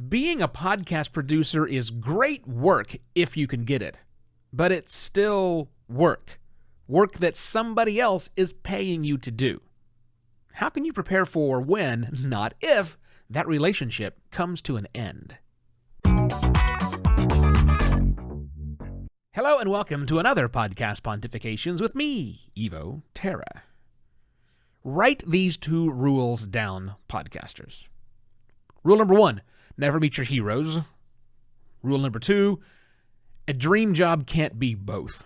Being a podcast producer is great work if you can get it, but it's still work. Work that somebody else is paying you to do. How can you prepare for when, not if, that relationship comes to an end? Hello and welcome to another Podcast Pontifications with me, Evo Terra. Write these two rules down, podcasters. Rule number 1, never meet your heroes. Rule number 2, a dream job can't be both.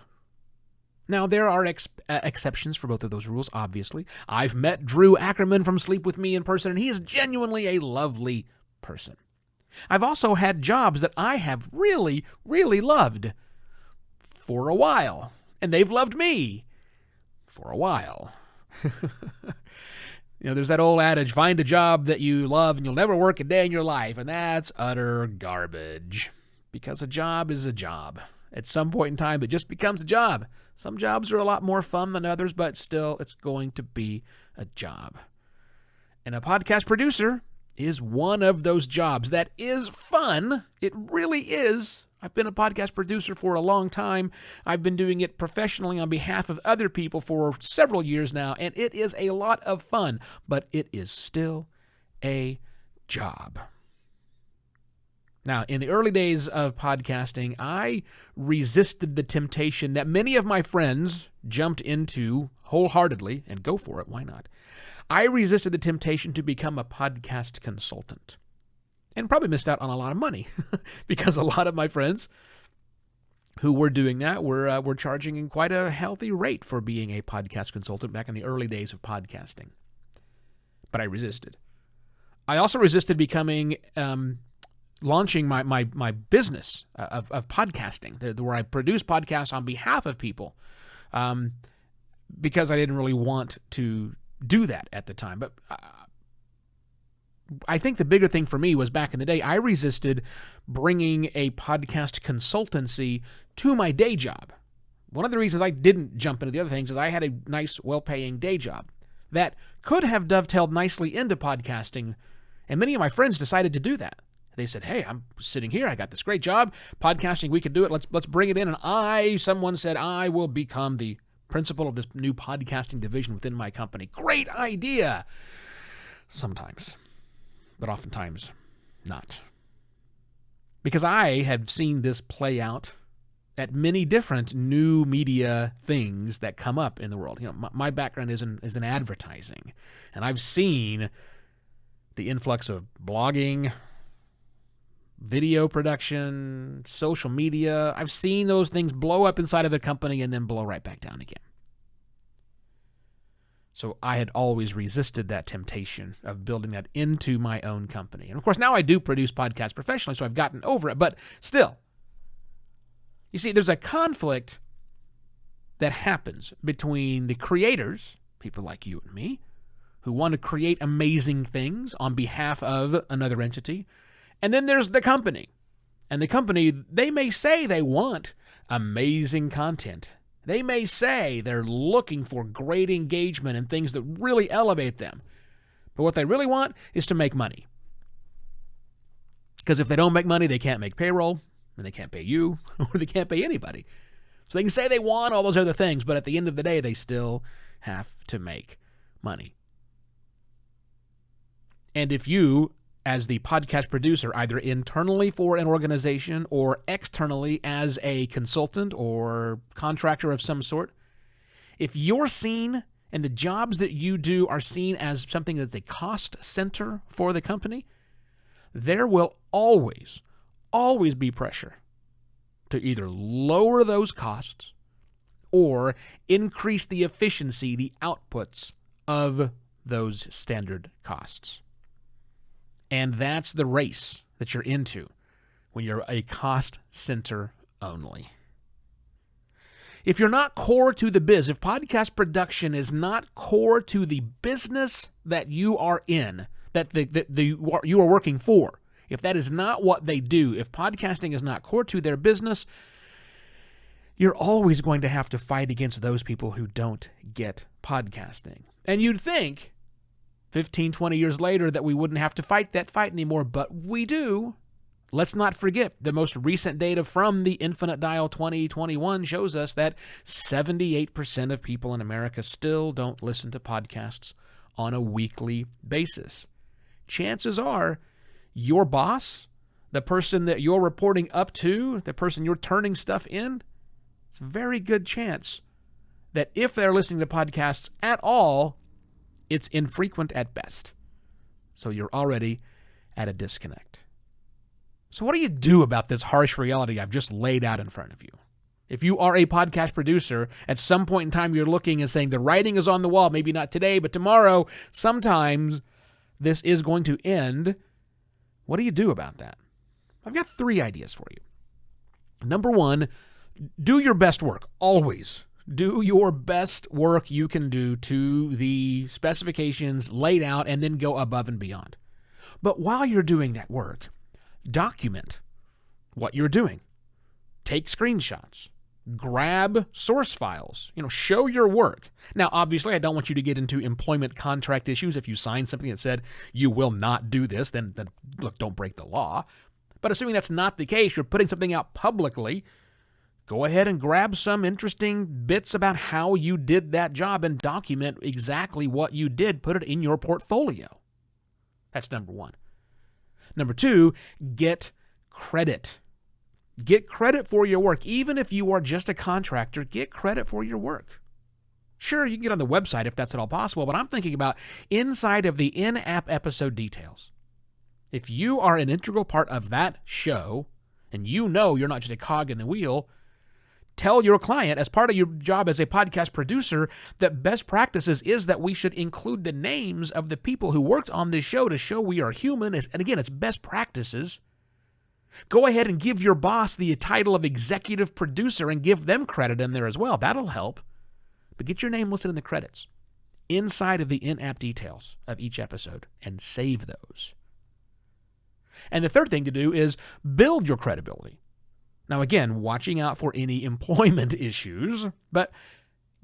Now, there are exceptions for both of those rules, obviously. I've met Drew Ackerman from Sleep With Me in person, and he is genuinely a lovely person. I've also had jobs that I have really, really loved for a while, and they've loved me for a while. There's that old adage, find a job that you love and you'll never work a day in your life, and that's utter garbage, because a job is a job. At some point in time, it just becomes a job. Some jobs are a lot more fun than others, but still, it's going to be a job. And a podcast producer is one of those jobs that is fun. It really is. I've been a podcast producer for a long time. I've been doing it professionally on behalf of other people for several years now, and it is a lot of fun, but it is still a job. Now, in the early days of podcasting, I resisted the temptation that many of my friends jumped into wholeheartedly, and go for it, why not? I resisted the temptation to become a podcast consultant, and probably missed out on a lot of money, because a lot of my friends who were doing that were charging quite a healthy rate for being a podcast consultant back in the early days of podcasting. But I resisted. I also resisted launching my business of podcasting, where I produce podcasts on behalf of people, because I didn't really want to do that at the time. But I think the bigger thing for me was, back in the day, I resisted bringing a podcast consultancy to my day job. One of the reasons I didn't jump into the other things is I had a nice, well-paying day job that could have dovetailed nicely into podcasting, and many of my friends decided to do that. They said, hey, I'm sitting here, I got this great job, podcasting, we could do it, let's bring it in, and someone said, I will become the principal of this new podcasting division within my company. Great idea! Sometimes. But oftentimes not. Because I have seen this play out at many different new media things that come up in the world. My background is in advertising, and I've seen the influx of blogging, video production, social media. I've seen those things blow up inside of the company and then blow right back down again. So I had always resisted that temptation of building that into my own company. And of course, now I do produce podcasts professionally, so I've gotten over it. But still, you see, there's a conflict that happens between the creators, people like you and me, who want to create amazing things on behalf of another entity, and then there's the company. And the company, they may say they want amazing content. They may say they're looking for great engagement and things that really elevate them. But what they really want is to make money. Because if they don't make money, they can't make payroll, and they can't pay you, or they can't pay anybody. So they can say they want all those other things, but at the end of the day, they still have to make money. And if you, as the podcast producer, either internally for an organization or externally as a consultant or contractor of some sort, if you're seen and the jobs that you do are seen as something that's a cost center for the company, there will always be pressure to either lower those costs or increase the efficiency, the outputs of those standard costs. And that's the race that you're into when you're a cost center only. If you're not core to the biz, if podcast production is not core to the business that you are in, that you are working for, if that is not what they do, if podcasting is not core to their business, you're always going to have to fight against those people who don't get podcasting. And you'd think 15, 20 years later that we wouldn't have to fight that fight anymore, but we do. let's not forget the most recent data from the Infinite Dial 2021 shows us that 78% of people in America still don't listen to podcasts on a weekly basis. Chances are your boss, the person that you're reporting up to, the person you're turning stuff in, it's a very good chance that if they're listening to podcasts at all, it's infrequent at best. So you're already at a disconnect. So what do you do about this harsh reality I've just laid out in front of you? If you are a podcast producer, at some point in time you're looking and saying the writing is on the wall, maybe not today, but tomorrow, sometimes this is going to end. What do you do about that? I've got 3 ideas for you. Number 1, do your best work, always. Do your best work you can do to the specifications laid out and then go above and beyond. But while you're doing that work, document what you're doing. Take screenshots. Grab source files. Show your work. Now, obviously, I don't want you to get into employment contract issues. If you sign something that said you will not do this, then look, don't break the law. But assuming that's not the case, you're putting something out publicly, go ahead and grab some interesting bits about how you did that job and document exactly what you did. Put it in your portfolio. That's number 1. Number 2, get credit. Get credit for your work. Even if you are just a contractor, get credit for your work. Sure, you can get on the website if that's at all possible, but I'm thinking about inside of the in-app episode details. If you are an integral part of that show, and you're not just a cog in the wheel, tell your client, as part of your job as a podcast producer, that best practices is that we should include the names of the people who worked on this show to show we are human. And again, it's best practices. Go ahead and give your boss the title of executive producer and give them credit in there as well. That'll help. But get your name listed in the credits inside of the in-app details of each episode and save those. And the third thing to do is build your credibility. Now, again, watching out for any employment issues, but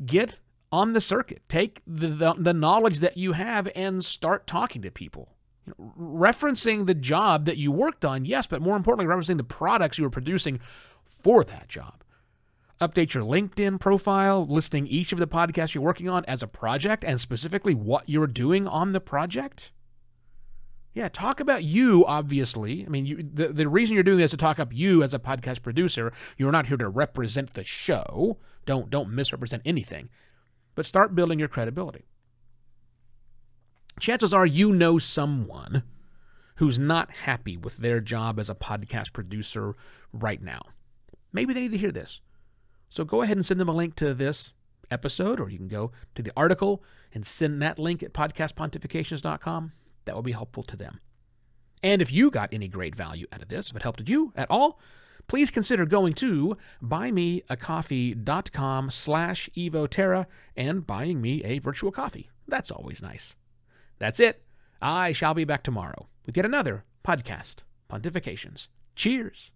get on the circuit. Take the knowledge that you have and start talking to people. Referencing the job that you worked on, yes, but more importantly, referencing the products you were producing for that job. Update your LinkedIn profile, listing each of the podcasts you're working on as a project and specifically what you're doing on the project. Yeah, talk about you, obviously. I mean, the reason you're doing this is to talk up you as a podcast producer. You're not here to represent the show. Don't misrepresent anything. But start building your credibility. Chances are you know someone who's not happy with their job as a podcast producer right now. Maybe they need to hear this. So go ahead and send them a link to this episode, or you can go to the article and send that link at podcastpontifications.com. That will be helpful to them. And if you got any great value out of this, if it helped you at all, please consider going to buymeacoffee.com/evoterra and buying me a virtual coffee. That's always nice. That's it. I shall be back tomorrow with yet another podcast, Pontifications. Cheers.